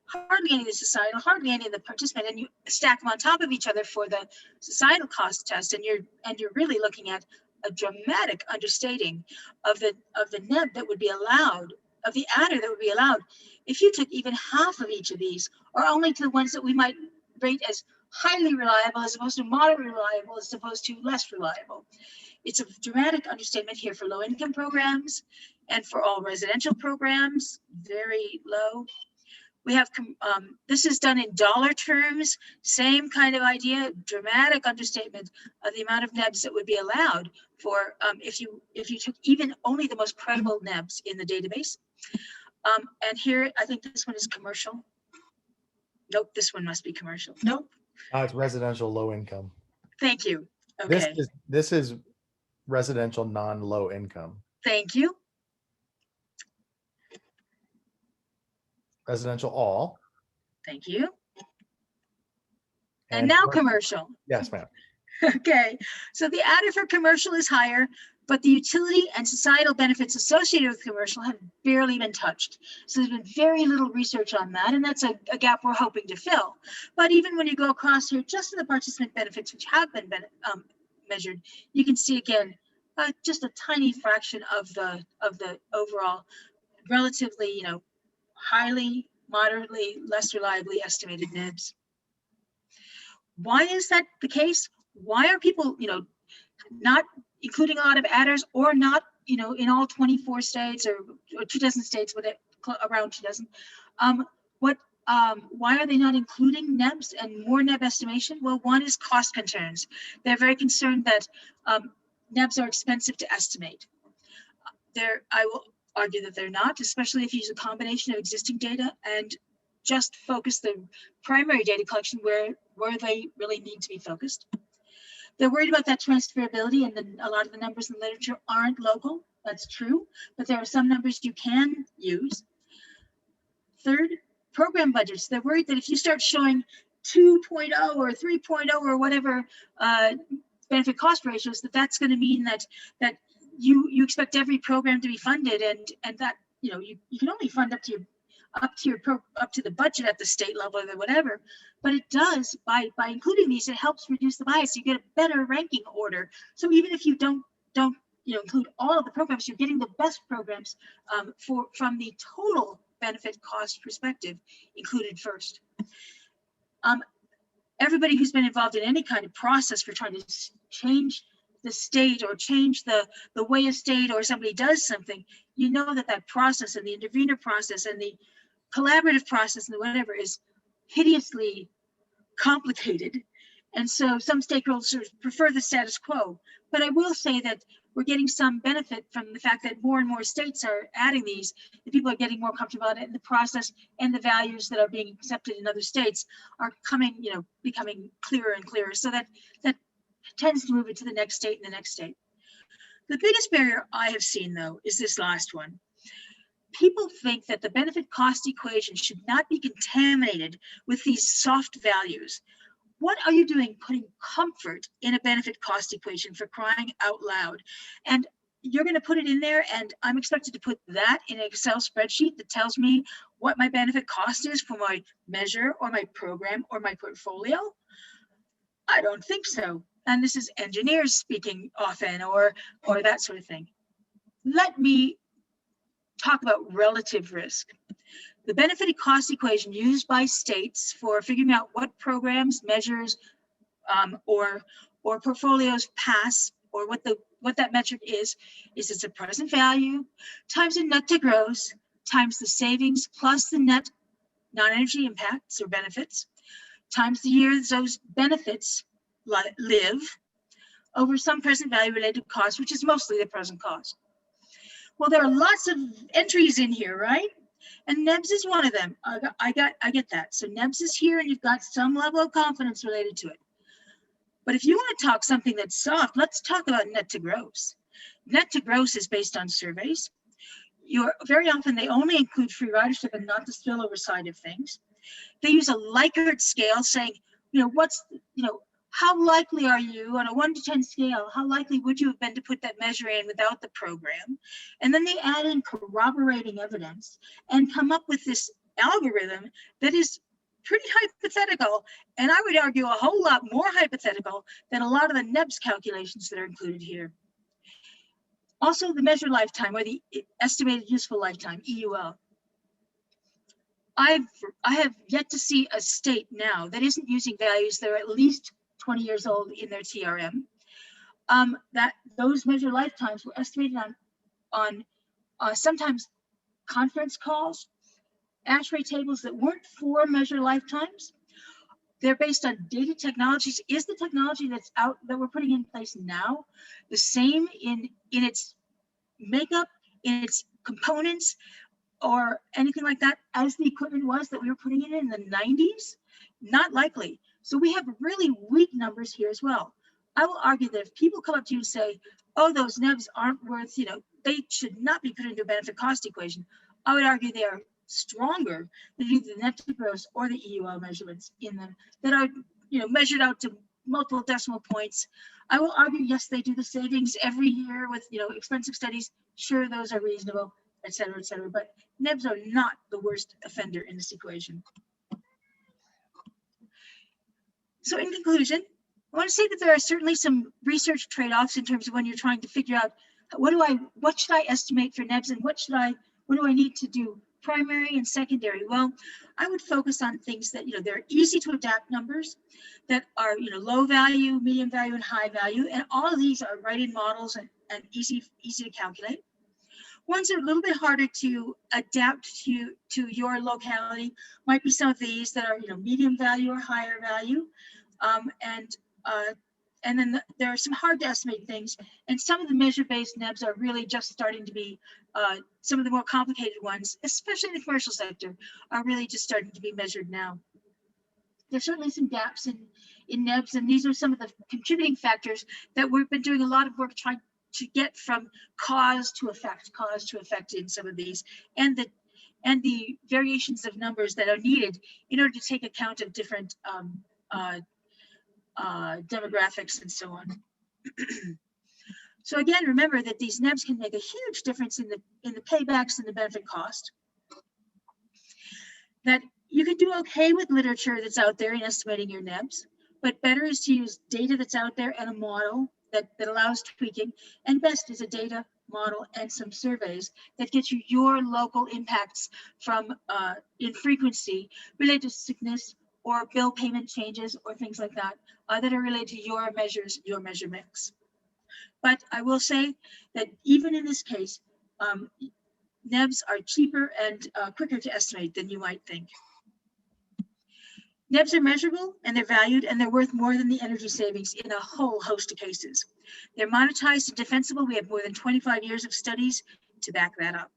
S2: hardly any of the societal, hardly any of the participant, and you stack them on top of each other for the societal cost test, and you're really looking at a dramatic understating of the NEB that would be allowed, of the adder that would be allowed, if you took even half of each of these, or only to the ones that we might rate as highly reliable as opposed to moderately reliable as opposed to less reliable. It's a dramatic understatement here for low-income programs and for all residential programs, very low. We have, this is done in dollar terms, same kind of idea, dramatic understatement of the amount of NEBs that would be allowed for if you took even only the most credible NEBs in the database. And here, I think this one is commercial. Nope, this one must be commercial. Nope.
S1: It's residential low income.
S2: Thank you. Okay.
S1: This is residential non-low income.
S2: Thank you.
S1: Residential all.
S2: Thank you. And now commercial.
S1: Yes, ma'am.
S2: Okay, so the adder for commercial is higher, but the utility and societal benefits associated with commercial have barely been touched. So there's been very little research on that, and that's a gap we're hoping to fill. But even when you go across here, just in the participant benefits, which have been measured, you can see again, just a tiny fraction of the overall relatively, highly, moderately, less reliably estimated NEBs. Why is that the case? Why are people, not including a lot of adders, or not, in all 24 states or 2 dozen states, around 2 dozen? Why are they not including NEBs and more NEB estimation? Well, one is cost concerns. They're very concerned that NEBs are expensive to estimate. I will argue that they're not, especially if you use a combination of existing data and just focus the primary data collection where they really need to be focused. They're worried about that transferability, and a lot of the numbers in the literature aren't local. That's true, but there are some numbers you can use. Third, program budgets. They're worried that if you start showing 2.0 or 3.0 or whatever benefit cost ratios, that's going to mean that you expect every program to be funded, and that you can only fund up to the budget at the state level or whatever. But it does, by including these, it helps reduce the bias. You get a better ranking order. So even if you don't include all of the programs, you're getting the best programs from the total benefit cost perspective included first. Everybody who's been involved in any kind of process for trying to change the state or change the way a state or somebody does something, that process and the intervener process and the collaborative process and whatever is hideously complicated. And so some stakeholders prefer the status quo. But I will say that we're getting some benefit from the fact that more and more states are adding these, and people are getting more comfortable about it, and the process and the values that are being accepted in other states are becoming clearer and clearer. So that tends to move it to the next state and the next state. The biggest barrier I have seen, though, is this last one. People think that the benefit cost equation should not be contaminated with these soft values. What are you doing putting comfort in a benefit cost equation, for crying out loud? And you're going to put it in there, and I'm expected to put that in an Excel spreadsheet that tells me what my benefit cost is for my measure or my program or my portfolio? I don't think so. And this is engineers speaking often, or that sort of thing. Let me talk about relative risk. The benefit cost equation used by states for figuring out what programs, measures, or portfolios pass, or what that metric is it's a present value times the net to gross times the savings plus the net non-energy impacts or benefits times the years those benefits live over some present value related cost, which is mostly the present cost. Well, there are lots of entries in here, right? And NEBS is one of them. I get that. So NEBS is here, and you've got some level of confidence related to it. But if you want to talk something that's soft, let's talk about net to gross. Net to gross is based on surveys. Very often they only include free ridership and not the spillover side of things. They use a Likert scale saying, how likely are you on a 1 to 10 scale? How likely would you have been to put that measure in without the program? And then they add in corroborating evidence and come up with this algorithm that is pretty hypothetical, and I would argue a whole lot more hypothetical than a lot of the NEBS calculations that are included here. Also, the measured lifetime, or the estimated useful lifetime, EUL. I have yet to see a state now that isn't using values that are at least 20 years old in their TRM. That those measured lifetimes were estimated on sometimes conference calls, ASHRAE tables that weren't for measured lifetimes. They're based on data technologies. Is the technology that's out that we're putting in place now the same in its makeup, in its components, or anything like that as the equipment was that we were putting in the 90s? Not likely. So we have really weak numbers here as well. I will argue that if people come up to you and say, oh, those NEBs aren't worth, they should not be put into a benefit cost equation, I would argue they are stronger than either the net to gross or the EUL measurements in them that are measured out to multiple decimal points. I will argue, yes, they do the savings every year with expensive studies. Sure, those are reasonable, et cetera, but NEBs are not the worst offender in this equation. So in conclusion, I want to say that there are certainly some research trade-offs in terms of when you're trying to figure out what should I estimate for NEBs, and what do I need to do primary and secondary. Well, I would focus on things that they're easy to adapt numbers that are low value, medium value, and high value, and all of these are right in models and easy to calculate. Ones that are a little bit harder to adapt to your locality might be some of these that are medium value or higher value, and then there are some hard to estimate things, and some of the measure-based NEBs are really just starting to be, some of the more complicated ones, especially in the commercial sector, are really just starting to be measured now. There's certainly some gaps in NEBs, and these are some of the contributing factors that we've been doing a lot of work trying to get from cause to effect in some of these, and the variations of numbers that are needed in order to take account of different demographics and so on. So again, remember that these NEBs can make a huge difference in the paybacks and the benefit cost. That you can do okay with literature that's out there in estimating your NEBs, but better is to use data that's out there and a model that allows tweaking, and best is a data model and some surveys that get you your local impacts from in frequency related to sickness or bill payment changes or things like that, that are related to your measures, your measure mix. But I will say that even in this case, NEBs are cheaper and quicker to estimate than you might think. NEBs are measurable, and they're valued, and they're worth more than the energy savings in a whole host of cases. They're monetized and defensible. We have more than 25 years of studies to back that up,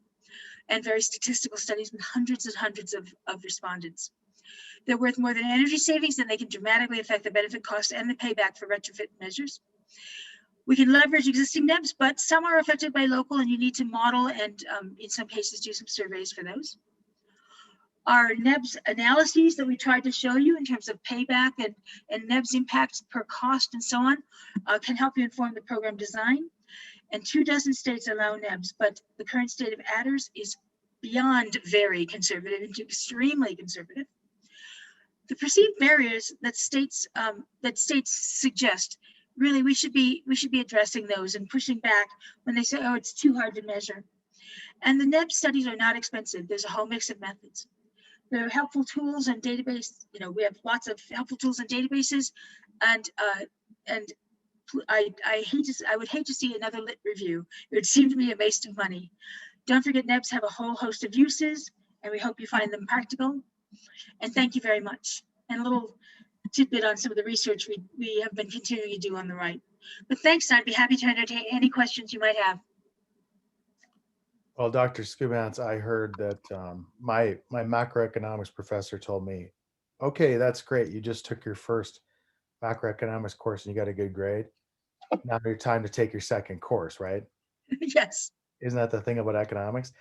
S2: and very statistical studies with hundreds and hundreds of respondents. They're worth more than energy savings, and they can dramatically affect the benefit cost and the payback for retrofit measures. We can leverage existing NEBs, but some are affected by local, and you need to model and in some cases do some surveys for those. our NEBS analyses that we tried to show you in terms of payback and NEBS impacts per cost and so on can help you inform the program design. And 24 states allow NEBS, but the current state of adders is beyond very conservative into extremely conservative. The perceived barriers that states suggest, really we should be addressing those and pushing back when they say, oh, it's too hard to measure. And the NEBS studies are not expensive. There's a whole mix of methods. There are helpful tools and database. You know, we have lots of helpful tools and databases, and I would hate to see another lit review. It would seem to me a waste of money. Don't forget, NEBS have a whole host of uses, and we hope you find them practical. And thank you very much. And a little tidbit on some of the research we have been continuing to do on the right. But thanks, I'd be happy to entertain any questions you might have.
S1: Well, Dr. Skubans, I heard that my macroeconomics professor told me, okay, that's great. You just took your first macroeconomics course and you got a good grade. Now your time to take your second course, right?
S2: Yes.
S1: Isn't that the thing about economics?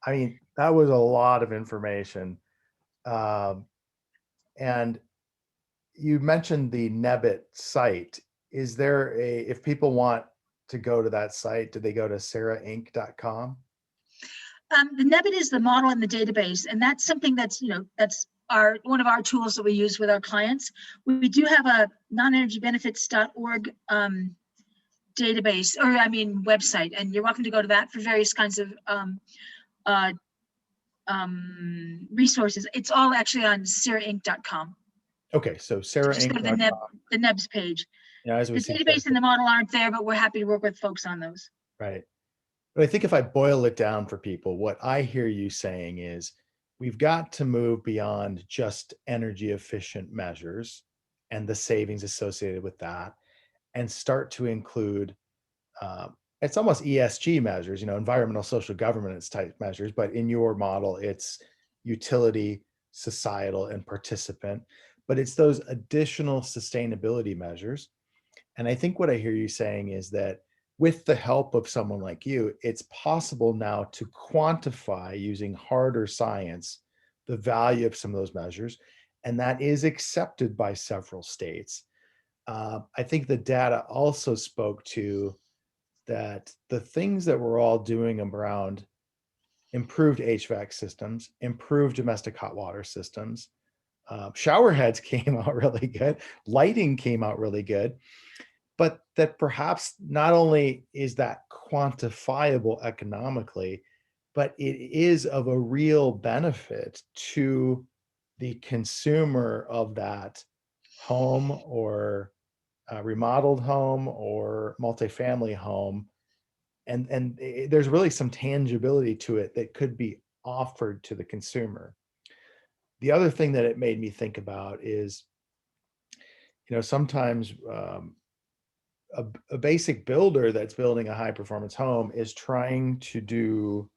S1: I mean, that was a lot of information. And you mentioned the NEB-It site. Is there if people want to go to that site, do they go to sarahinc.com?
S2: The NEB-It is the model in the database, and that's something that's, you know, that's one of our tools that we use with our clients. We do have a nonenergybenefits.org database, or I mean website, and you're welcome to go to that for various kinds of resources. It's all actually on sarahinc.com.
S1: Okay, so sarahinc.com.
S2: The NEBS page.
S1: Yeah, as we
S2: the database and the model aren't there, but we're happy to work with folks on those.
S1: Right. But I think if I boil it down for people, what I hear you saying is we've got to move beyond just energy efficient measures and the savings associated with that, and start to include, it's almost ESG measures, you know, environmental, social, governance type measures, but in your model, it's utility, societal, and participant, but it's those additional sustainability measures. And I think what I hear you saying is that with the help of someone like you, it's possible now to quantify using harder science the value of some of those measures. And that is accepted by several states. I think the data also spoke to that the things that we're all doing around improved HVAC systems, improved domestic hot water systems, shower heads came out really good, lighting came out really good, but that perhaps not only is that quantifiable economically, but it is of a real benefit to the consumer of that home or remodeled home or multifamily home. And there's really some tangibility to it that could be offered to the consumer. The other thing that it made me think about is, you know, sometimes a basic builder that's building a high performance home is trying to do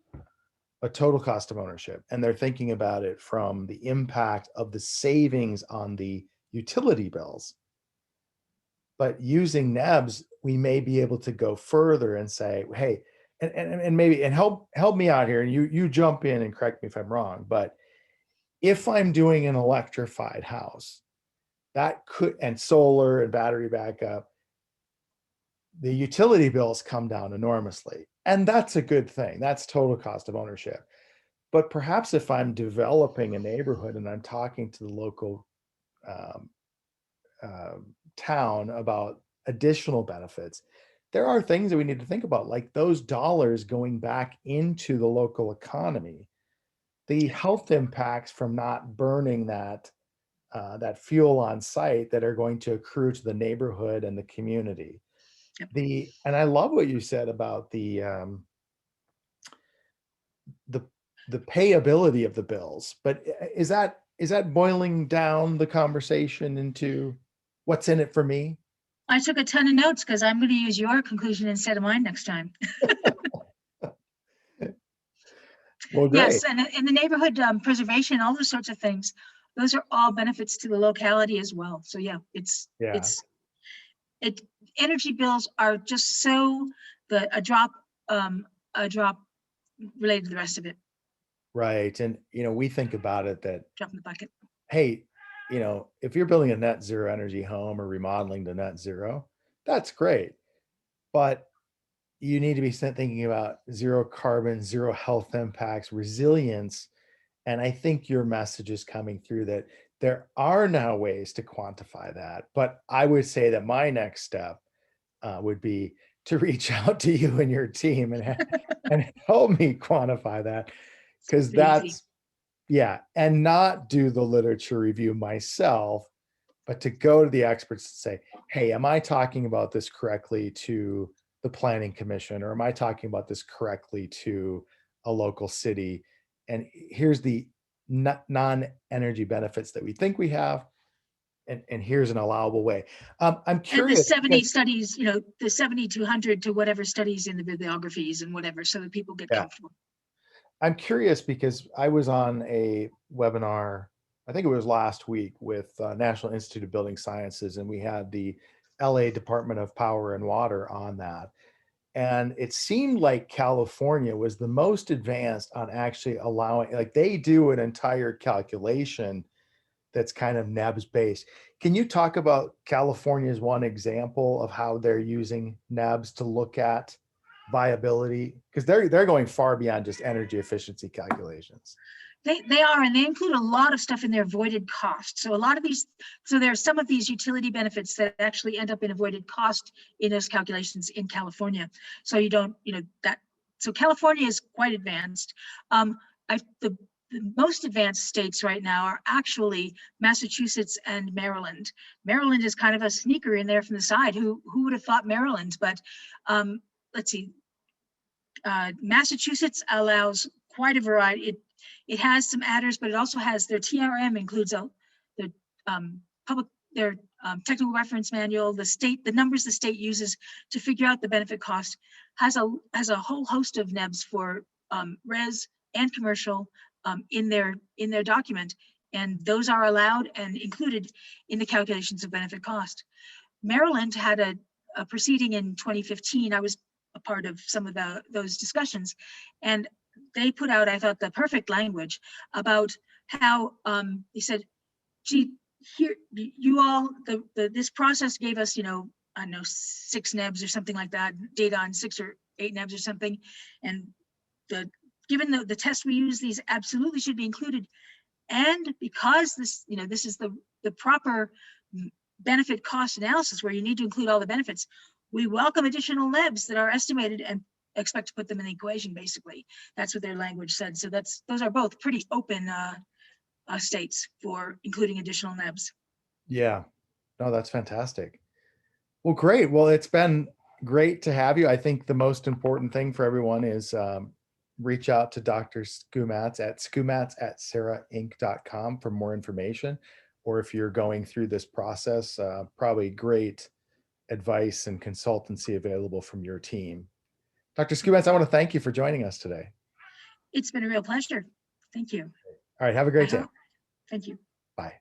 S1: a total cost of ownership. And they're thinking about it from the impact of the savings on the utility bills. But using NEBS, we may be able to go further and say, hey, and maybe, and help me out here, and you jump in and correct me if I'm wrong, but if I'm doing an electrified house, that could, and solar and battery backup, the utility bills come down enormously. And that's a good thing. That's total cost of ownership. But perhaps if I'm developing a neighborhood and I'm talking to the local town about additional benefits, there are things that we need to think about, like those dollars going back into the local economy, the health impacts from not burning that fuel on site that are going to accrue to the neighborhood and the community. Yep. And I love what you said about the payability of the bills, but is that boiling down the conversation into what's in it for me?
S2: I took a ton of notes because I'm going to use your conclusion instead of mine next time.
S1: Well, great.
S2: Yes, and in the neighborhood preservation, all those sorts of things, those are all benefits to the locality as well. So yeah, energy bills are just so a drop related to the rest of it.
S1: Right. And, we think about it that,
S2: Drop in the bucket.
S1: hey, if you're building a net zero energy home or remodeling to net zero, that's great. But you need to be thinking about zero carbon, zero health impacts, resilience. And I think your message is coming through that there are now ways to quantify that. But I would say that my next step would be to reach out to you and your team and help me quantify that, because
S2: Pretty easy.
S1: yeah, and not do the literature review myself, but to go to the experts and say, hey, am I talking about this correctly to the planning commission, or am I talking about this correctly to a local city? And here's the non-energy benefits that we think we have, and here's an allowable way. I'm
S2: And the
S1: curious
S2: 70
S1: because,
S2: studies, the 70 to 100 to whatever studies in the bibliographies and whatever, so that people get
S1: yeah,
S2: comfortable.
S1: I'm curious because I was on a webinar, I think it was last week, with National Institute of Building Sciences, and we had the LA Department of Power and Water on that. And it seemed like California was the most advanced on actually allowing, like, they do an entire calculation that's kind of NEBS based. Can you talk about California's one example of how they're using NEBS to look at viability? Because they're going far beyond just energy efficiency calculations.
S2: They are, and they include a lot of stuff in their avoided cost. So a lot of these, so there are some of these utility benefits that actually end up in avoided cost in those calculations in California. So you don't, so California is quite advanced. The most advanced states right now are actually Massachusetts and Maryland. Maryland is kind of a sneaker in there from the side. Who would have thought Maryland? But let's see. Massachusetts allows quite a variety. It has some adders, but it also has their TRM includes their technical reference manual, the numbers the state uses to figure out the benefit cost, has a whole host of NEBs for res and commercial in their document, and those are allowed and included in the calculations of benefit cost. Maryland had a proceeding in 2015. I was a part of some of those discussions, and they put out, I thought, the perfect language about how they said, gee, here, you all, this process gave us, I don't know, 6 NEBs or something like that, data on 6 or 8 NEBs or something. And given the test we use, these absolutely should be included. And because this is the proper benefit cost analysis where you need to include all the benefits, we welcome additional NEBs that are estimated and expect to put them in the equation, basically. That's what their language said. So those are both pretty open states for including additional NEBs.
S1: Yeah, no, that's fantastic. Well, great. Well, it's been great to have you. I think the most important thing for everyone is reach out to Dr. Skumatz at skumatz@sarainc.com for more information. Or if you're going through this process, probably great advice and consultancy available from your team. Dr. Skumatz, I want to thank you for joining us today.
S2: It's been a real pleasure. Thank you.
S1: All right. Have a great day.
S2: Thank you.
S1: Bye.